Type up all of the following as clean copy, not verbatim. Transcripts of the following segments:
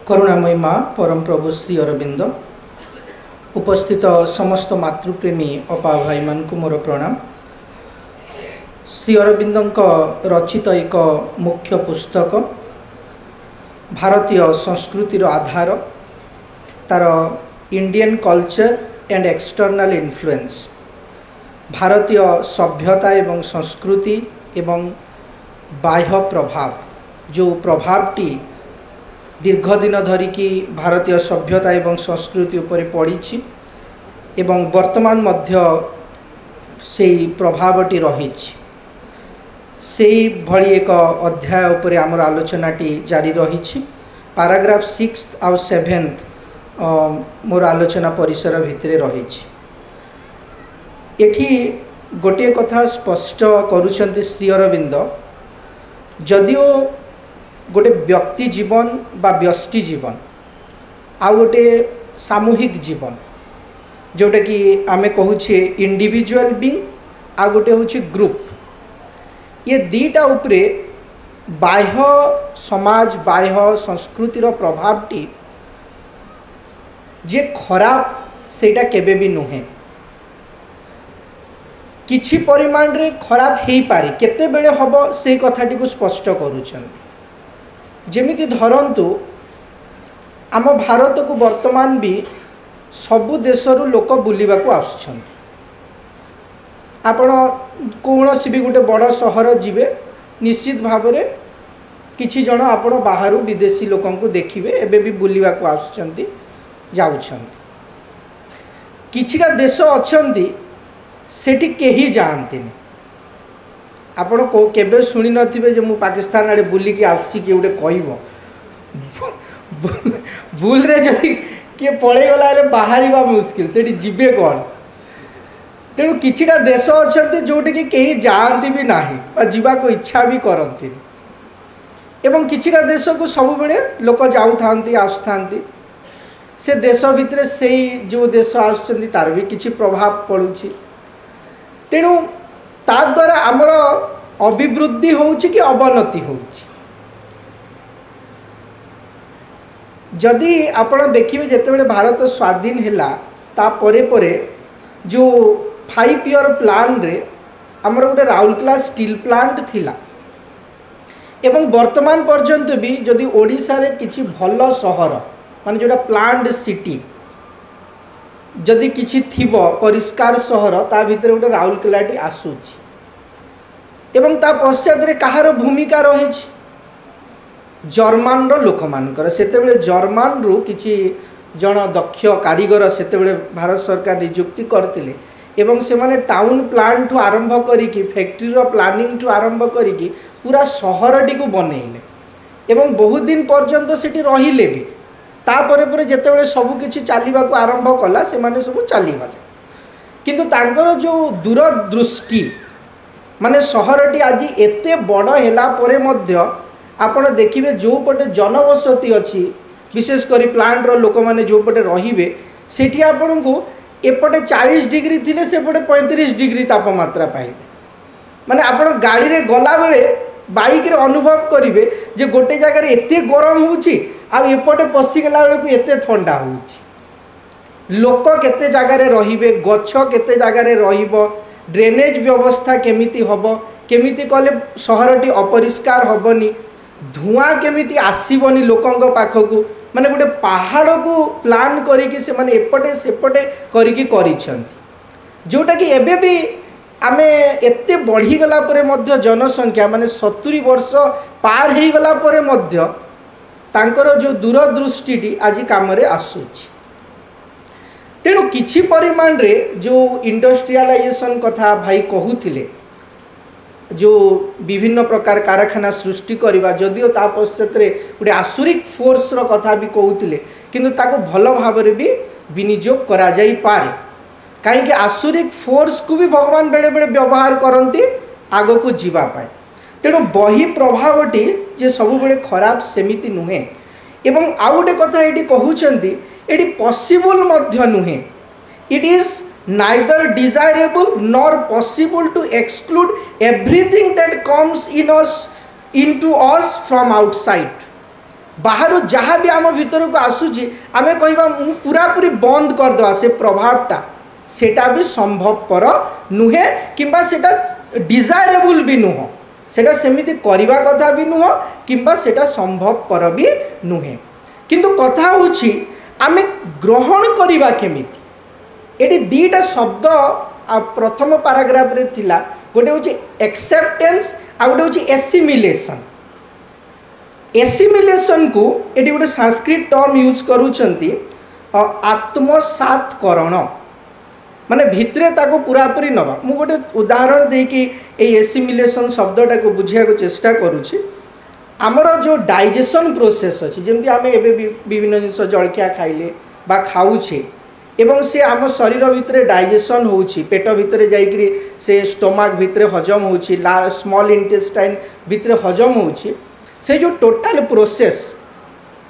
करुणामयी माँ परम प्रभु श्री अरविंद उपस्थित समस्त मातृप्रेमी अपा भाई मान को मोर प्रणाम। श्री अरविंद रचित एक मुख्य पुस्तक भारतीय संस्कृतिर आधार तार Indian culture and external influence भारतीय सभ्यता एवं संस्कृति एवं बाह्य प्रभाव जो प्रभावटी दीर्घ दिन धरिकी भारतीय सभ्यता एवं संस्कृति उपरे पड़ी एवं वर्तमान मध्य से प्रभावटी रही से भली एक अध्याय उपरे आमर आलोचनाटी जारी रही। पाराग्राफ 6 आउ 7 मोर आलोचना परिसर भितर रही। एठी गोटे कथा स्पष्ट करुछंती श्री अरविंद, जदिओ गोटे व्यक्ति जीवन बा व्यष्टि जीवन आ गोटे सामूहिक जीवन जोटा कि आमे कहूछे इंडिविजुअल बीइंग आ गोटे होछि ग्रुप, ये दीटा उपरे बाह्य समाज बाह्य संस्कृतिर प्रभावटी जे खराब सेटा केबे भी नुहे, किछि परिमाण रे खराब हेई पारे केते बेले हबो से कथाटी को स्पष्ट करूछंती। जेमिति धरंतु आम भारत को वर्तमान भी सबु देशरू लोक बुलिबा को आसुछंती। आपण कौनसी भी गोटे बड़ सहर जीवे निश्चित भाव में किछि जन आपण बाहरु विदेशी लोकन को देखिबे एबे भी बुलिबा को आसुछंती जाउछंती। किछिटा देश अछंती सेठी केही जानतिनी। आपण को केबे सुनी नथिबे जे मु पाकिस्तान आड़े बुलिकी आसुची कि गोटे कहब भूल रे जदि किए पड़े गला बाहर मुस्किल सेठी जीवे कौन। तेणु किछिटा देश अछंती जोटी कि केही जानती भी नाही जीवा को इच्छा भी करती एवं किछिटा देश को सब बेले लोक जाऊथांती आसुथांती। से देश भितर से जो देश आसुचंती तार भी किछि प्रभाव पड़ुछि। तेणु ता द्वारा आमर अभिवृद्धि होउछि कि अवनति होउछि। जदि आपण देखिबे जेतेबेले भारत स्वाधीन हैला ता परे परे जो 5 ईयर प्लान रे आमर गोटे राउरकेला स्टील प्लांट थिला एवं वर्तमान पर्यंत भी जदि ओडिशा रे किछि भल सहर माने जोटा प्लांट सिटी जदि किछि थिबो परिष्कार सहर ता भितर गोटे राउरकेलाटी आसुछि एवं ता पश्चात रे कहार भूमिका रही। जर्मान रो लोक मानकर सेतेबेले जर्मान रु किछि जन दक्ष कारीगर सेतेबेले भारत सरकार नियुक्ति करतिले एवं से माने टाउन प्लान ठू आरंभ करिकी फैक्ट्री रो प्लानिंग ठू आरंभ करिकी पूरा सहरटी को बनैले एवं बहुत दिन पर्यंत सेठी रहिले भी तापरे परे जेतेबेले सब किछि चालिबा को आरंभ कला से माने सब चाली गले। किंतु तांकर जो दूरदृष्टि माने सहरटी आज एते बड़ हैला परे मध्य आपण देखिबे जो पटे जनबसती अच्छी विशेष करी प्लांट रो लोक माने जो पटे रहिबे सेठी आपण को एपटे 40 डिग्री थिले सेपटे 35 डिग्री तापमात्रा पाइबे। माने आपण गाड़ी रे गला बेले बाइक रे अनुभव करिवे जे गोटे जगह रे एते गरम होउची आ एपटे पसी गला बेले को एते ठंडा होउची। लोक केते जगह रे रहिबे, गछ केते जगह रे रहिबो, ड्रेनेज व्यवस्था केमिति हबो, केमिति कले सहरटी अपरिष्कार हबनी, धुआं केमिति आसीबनी लोकंग पाखकू, माने गोटे पहाड़ को प्लान करिकी से माने एपटे सेपटे करिकी करिसंती। जोटा कि एबे भी आमे एते बढ़ी गला परे मध्य जनसंख्या माने 70 वर्ष पार हेई गला परे मध्य तांकर जो दूरदृष्टि आज काम रे आसुछि। तेणु किछि परिमाण रे जो इंडस्ट्रियलाइजेशन कथा भाई कहूथिले जो विभिन्न प्रकार कारखाना सृष्टि करवा जदिओ ता पश्चात रे गोटे आसुरिक फोर्स रो कथा भी कहूथिले किंतु ताको भल भाव रे भी विनियोग करा जाई पारे। कहीं आसुरिक फोर्स को भी भगवान बेले बेले व्यवहार करती आग को जीवा पाए। तेणु बही प्रभावटी जे सब बेले खराब सेमिति नुहे एवं आउ गोटे कथा ये कहउछंती एटी पॉसिबल मध्य नुहे। It is neither desirable nor possible to exclude everything that comes into us from outside। बाहर जहाँ भी आम भीतर को आसूची आम कह पूरा पूरी बंद करदे से प्रभावटा सेटा भी संभवपर नुहे किंबा सेटा डिजायरेबल भी नुह सेटा सेमिति करिबा कथा भी नुह किंबा सेटा संभवपर भी नुहे किंतु कथा होछि आमे ग्रहण करिबा केमिति एटी दीटा शब्द प्रथम पैराग्राफ रे थिला गोटे होछि एक्सेप्टेंस आ गोटे होछि एसिमिलेशन एसिमिलेशन को एटी गोटे संस्कृत टर्म यूज करूछंती आत्मसातकरण माने भितरे ताको पूरा पूरी नवा मु गोटे उदाहरण देकी ए एसिमिलेशन शब्दटा को बुझिया को चेष्टा करूछि आमर जो डाइजेशन प्रोसेस अच्छी जमती आम एबे विभिन्न जिनस जलखिया खाइले बा खाऊछे एवं से आम शरीर भितर डाइजेशन होउछि पेट भितर जाइकरी से स्टोमाक भितर हजम होउछि स्मॉल इंटेस्टाइन भितर हजम होउछि से जो टोटाल प्रोसेस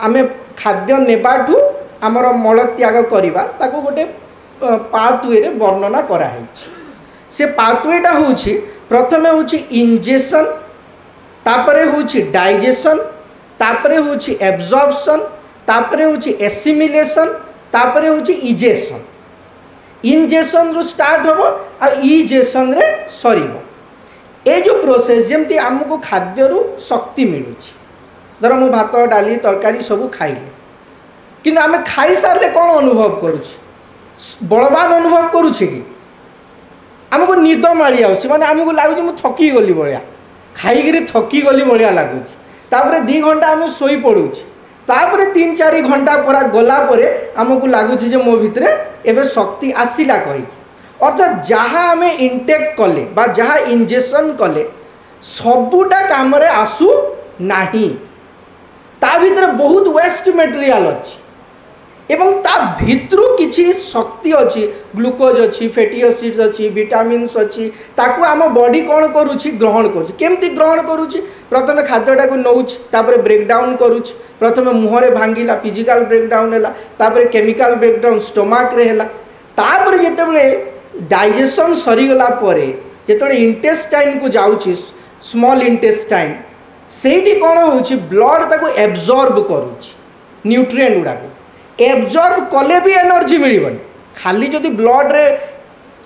आम खाद्य नेबाठू आमर मल त्याग करवा ताको गोटे पाथवे रे वर्णना कराई से पाथवेटा होउछि प्रथमे होउछि इंजेक्शन तापरे होउछि डाइजेशन तापरे होउछि एब्जॉर्प्शन तापरे होउछि एसिमिलेशन तापरे होउछि इजेशन इंजेक्शन रो स्टार्ट होबो आ इजेशन रे सरीबो ए जो प्रोसेस जेमती हमको खाद्य रु शक्ति मिलुछि धर मु भात डाली तरकारी सब खाइले किंतु आमे खाई सारले कोन अनुभव करूछि बलवान अनुभव करूछि कि हमको निद मारी आउछि माने हमको लागुछि मु थकी गली बळिया खाइगिरी थकी गली भाया लगुच तापरे 2 घंटा आम शोई पड़ुछ तापरे 3-4 घंटा पूरा गला परे आमको लगुच मो भितर एबे शक्ति आसिला कही अर्थात जहाँ आम इनटेक कले बा जहाँ इंजेक्शन कले सबुटा काम रे आसु नाही ता भितर बहुत वेस्ट मटेरियल अच्छी एवं ता भितरु किछि शक्ति अच्छी ग्लूकोज अच्छी फैटी एसिड्स अच्छी विटामिन्स अच्छी ताकू आम बॉडी कौन करुछि ग्रहण करुछि केमती ग्रहण करुछि प्रथमे खाद्यटा को नौछि तापरे ब्रेकडाउन करुछि प्रथमे मुहरे भांगिला फिजिकल ब्रेकडाउन हैला तापरे केमिकल ब्रेकडाउन स्टोमाक रे हैला तापरे जेतेबेले डाइजेशन सरी गला परे जेतेबेले इंटेस्टाइन को जाउछि स्मॉल इंटेस्टाइन सेठी कोन होछि ब्लड ताको एब्जॉर्ब करुछि न्यूट्रिएंट गुडा को एब्जॉर्ब कले भी एनर्जी मिलबनी खाली जदि ब्लड रे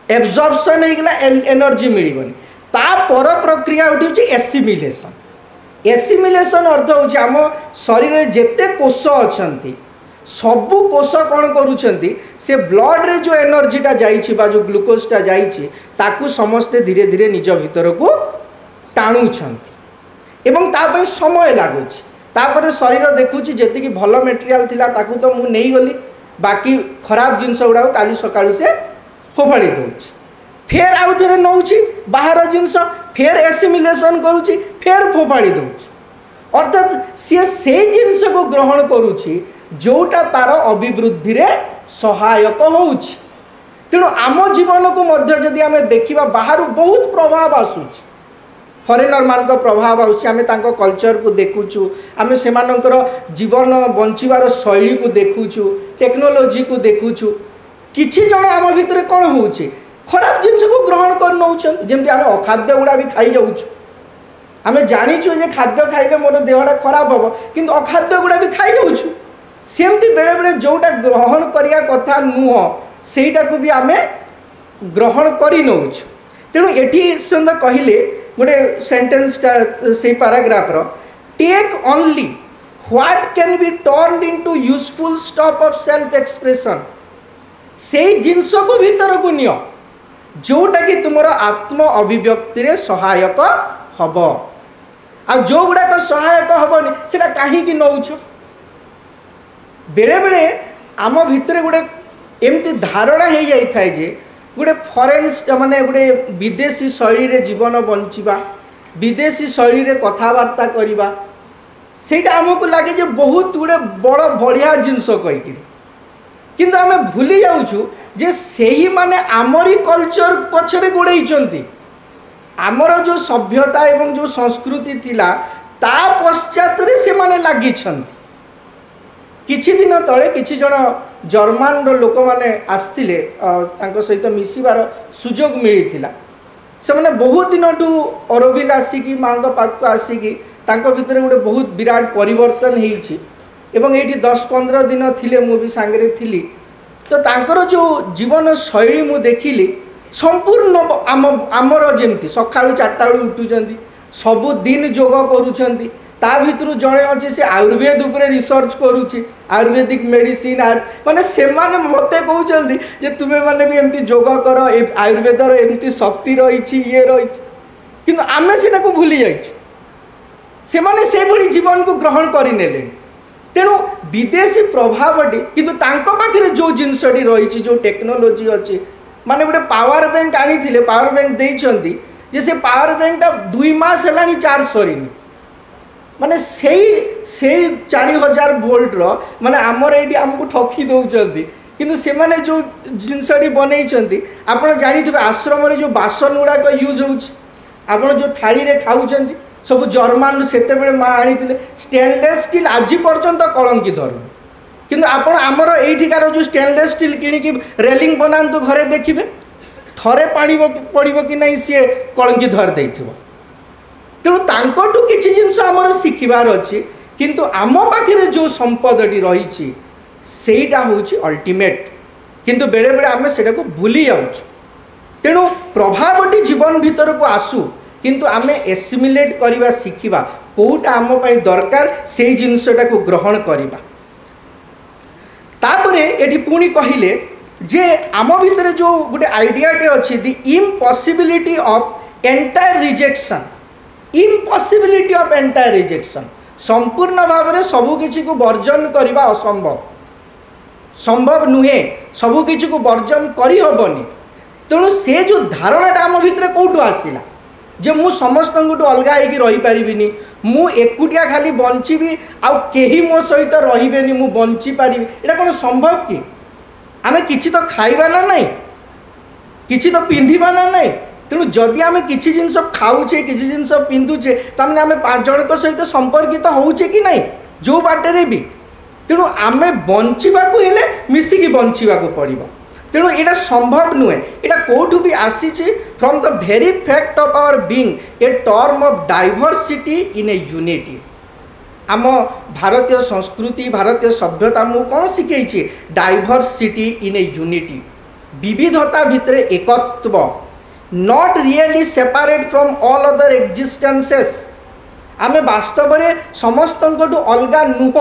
एब्जॉर्प्शन होइगला एनर्जी मिलबनी ता पर प्रक्रिया उठी एसिमिलेशन एसिमिलेशन अर्थ होछि आम शरीर रे जेते कोष अछंती सबु कोष कौन करूछंती से ब्लड रे जो एनर्जीटा जाइछि बा जो ग्लूकोजटा जाइछि ताकू समस्ते धीरे धीरे निज भीतर को टाणुछंती एवं ता पय समय लागुछि तापर शरीर देखुची जी भल मेटेरियल थिला ताकू तो मु नहीं गली बाकी खराब जिनस गुड़ा काली सकाळु से फोफाड़ी दउछि फेर आउ थरे नउछि बाहर जिनस फेर एसिमिलेशन करूछि फेर फोफाड़ी दउछि अर्थात सी से जिनस को ग्रहण करूछि जोटा तार अभिवृद्धि रे सहायक होउछि तेणु आम जीवन को मध्य जदि आमे देखिबा बाहर बहुत प्रभाव आसुछि फरेनर मान प्रभाव आम कल्चर को देखुचु आम से जीवन बंचार शैली को देखुचु टेक्नोलोजी को देखुचु किछि जन आम भितर कौन हो खराब जिनस को ग्रहण कर नौछन जमती आम अखाद्य गुड़ा भी खाई जाऊँ आम जानीचु जे खाद्य खाइले मोर देहटा खराब हम किंतु अखाद्य गुड़ा भी खाई जाऊँ सेमती बेले बेले जोटा ग्रहण करिया कथा नुह सेटा को भी आम ग्रहण करि नौछु तेणु एठी सुंदर कहिले गोटे सेंटेंसटा से पैराग्राफ रो take only what can be turn into useful stuff of self expression से जिनस को भीतर को नियो जोटा कि तुम आत्म अभिव्यक्ति रे सहायक हब आ जो गुड़ाक सहायक हबनी सेटा कहीं नौछ बेले बेले आम भितर गोटे एमती धारणा हो जाई थाए जे गोटे फरेन्स माने गोटे विदेशी शैली रे जीवन बंचिबा विदेशी शैली रे कथबार्ता करिबा सेटा हमको लगे जे बहुत गोटे बड़ बढ़िया जिनस कहीकि किंतु आम भूली जाऊँ जे सही माने आमरी कल्चर पछरे गोड़े आमर जो सभ्यता एवं जो संस्कृति थिला ता पश्चात रे से माने लागी किछि दिन तले किछि जन जर्मान रो लोक माने आस्तिले तांको सहित मिसिबार सुजोग मिली थिला से माने बहुत दिन ठू अरबिल आसिकी माँ पाख आसिकी तांको भितर गोटे बहुत विराट परिवर्तन होइछि एवं एठी 10-15 दिन थिले मु भी सांगरे थिली तो तांकर जो जीवन शैली मु देखिली संपूर्ण आमर जमती सकाळु 4टा बेलू उठुचंती सबु दिन योग करूछंती ता भितर जड़े अच्छे से आयुर्वेद उपरे रिसर्च करुच्ची आयुर्वेदिक मेडिसिन माने से माने मते कहउछंती जे तुमे माने भी एमती योग कर आयुर्वेदर एमती शक्ति रही ये रही किंतु आमे सेटा को भूली जाइछु से माने से भली जीवन को ग्रहण करि नेले तेणु विदेशी प्रभावटी किंतु तांको पाखरे जो जिनसटी रही जो टेक्नोलोजी अच्छी माने गोटे पावर बैंक आनी पावर बैंक देइछंती जे से पावर बैंक टा 2 मास हेलानी चार्ज सरीनी माने से 4000 वोल्ट रो माने आमर एटी हमको ठकी दउचंती किंतु से माने जो जिनसटी बनैछंती आपण जानिथिबे आश्रम रे जो बासन गुडा को यूज होउछ आपण जो थाली रे खाउचंती सब जर्मन सेते बेले माँ आनी स्टेनलेस स्टील आज पर्यंत कलंकी धरु किंतु आपण आमर एठिकार जो स्टेनलेस स्टील किणिकी रेलिंग बनातु घरे देखिए थरे पानी पड़ो कि नहीं सी कलंकी धर देथिबो तेणु तांकटू किछि जिंस आमर शिखिबार अछि किंतु आम पाखरे जो संपदटी रही सेटा होछि अल्टीमेट किंतु बेले बेले आमे सेटा को भूली जाउछु तेणु प्रभावटी जीवन भीतर को आसू किंतु आमे एसिमिलेट करिबा शिखिबा कोटा आम पई दरकार से जिनसटा को ग्रहण करिबा तापरे एठी पुणी कहिले जे आम भितर जो गोटे आइडियाटे अच्छी the impossibility of entire rejection impossibility of entire rejection संपूर्ण भाव में सबुकिछि को वर्जन करवा असंभव संभव नुहे सबुकिछि को वर्जन करि हबनी तेणु से जो धारणाटा आम भितर कोठु आसिला जे मु समस्त अलगा होगी रही पारिबिनी मु एकुटिया खाली बंचीबी आउ केही मो सहित रहिबेनी मु बंची पारिबी एटा कोन संभव कि आमे किछि तो खाइबा ना नहीं किछि तो पिंधिबा ना नहीं तेणु जदि आमे किछि जिंस खाउछे किछि जिंस पिंधुछे तामने आमे 5 जणक सहित संपर्कित होउछे कि नहीं जो बाटेरे भी तेणु आमे बंचीबाकू हेले मिसिकी बंचीबाकू पड़िबो तेणु यहाँ संभव नुहे यहाँ कौटू भी आसी from the very fact of our being a term of diversity in a unity आम भारतीय संस्कृति भारतीय सभ्यता मु कौन शिखई डाइवर्सिटी इन ए यूनिटी विविधता भितर एकत्व not really separate from all other existences आमे वास्तव में समस्त अलगा नुह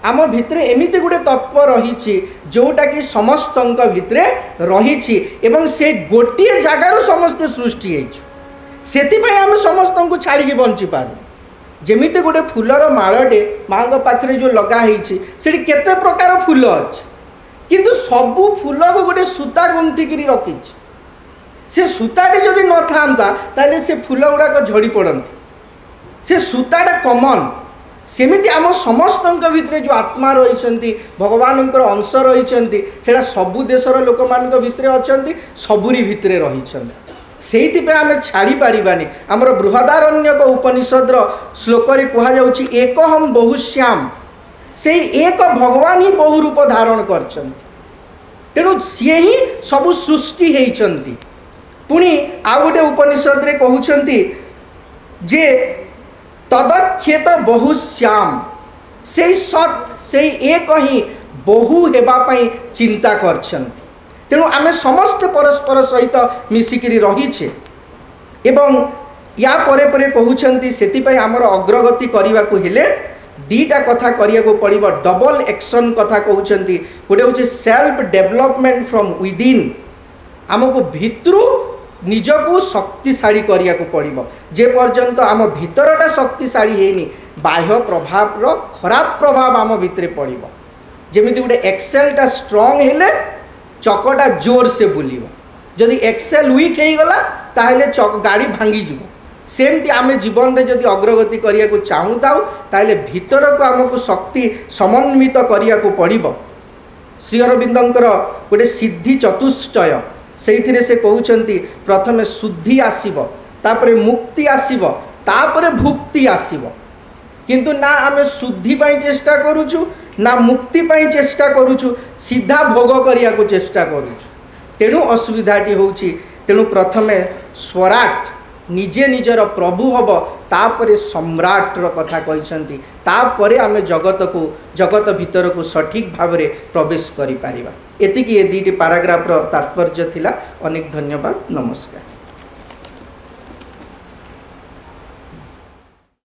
आम भितर एमती गोटे तत्व रही जोटा कि समस्त भितर रही से गोटे जगार समस्ते सृष्टि से आम समस्त को छाड़ी बंची पार जमीते गोटे फूलर मालटे माँ पाखे जो लगाई से केते प्रकार फूल अच्छे किंतु सबू फूल को गोटे सूता गुंथिक रखी से सूताटी जदि न था ताले से फूल गुड़ाक झड़ी पड़ती से सूताटा कमन सेमिति आम समस्त भितर जो आत्मा रही भगवान अंश रही सबू देशर लोक मान भितर अच्छा सबुरी भितर रही से आम छाड़ी पारिबानी आमर बृहदारण्यक उपनिषद्र श्लोक कहुच्छी एक हम बहुश्याम से एक भगवान ही बहु रूप धारण कर तेणु सी ही सबु सृष्टि होती पुणी आ गोटे उपनिषद कहते जे तदख्येत बहुश्याम से सत से एक ही बहु हेबाई चिंता कर तेणु आमे समस्त परस्पर सहित मिसिकी रहीचे एवं या परे परे कहउछंती सेतिपई आमर अग्रगति करने को हेले दीटा कथा करिया को पड़िबो डबल एक्शन कथा कहउछंती गोटे होचे सेल्फ डेवलपमेंट फ्रॉम विदिन आमको भितरु निजको शक्तिशाली करिया को पड़िबो जे पर्यंत आम भितरटा शक्तिशाली हेनी बाह्य प्रभाव रो खराब प्रभाव आम भितरे पड़िबो जेमिति गोटे एक्सेलटा स्ट्रांग हेले चकटा जोर से बुलिबो जदि एक्सेल वीक हो गला ताहले गाड़ी भांगी जीवो सेमती आम जीवन में जदि अग्रगति करिया को चाहू थाउ ताहले भीतर को आमको शक्ति समन्वित करिया को पड़िबो श्री अरविंदंकर गोटे सिद्धि चतुष्टय से से कहउछंती प्रथमे शुद्धि आसीबो तापरे मुक्ति आसीबो तापरे भुक्ति आसीबो किंतु ना आमे शुद्धि पाई चेष्टा करूछु ना मुक्ति पाई चेष्टा करूछु सीधा भोग करिया को चेष्टा करूछु तेणु असुविधाटी होउछि तेणु प्रथमे स्वराट निजे निजर प्रभु हम तापरे सम्राटर कथा कहते तापरे आम जगत भीतर को सठिक भाव में प्रवेश करें। एतिकी ये 2टी पाराग्राफर तात्पर्य थिला। अनेक धन्यवाद। नमस्कार।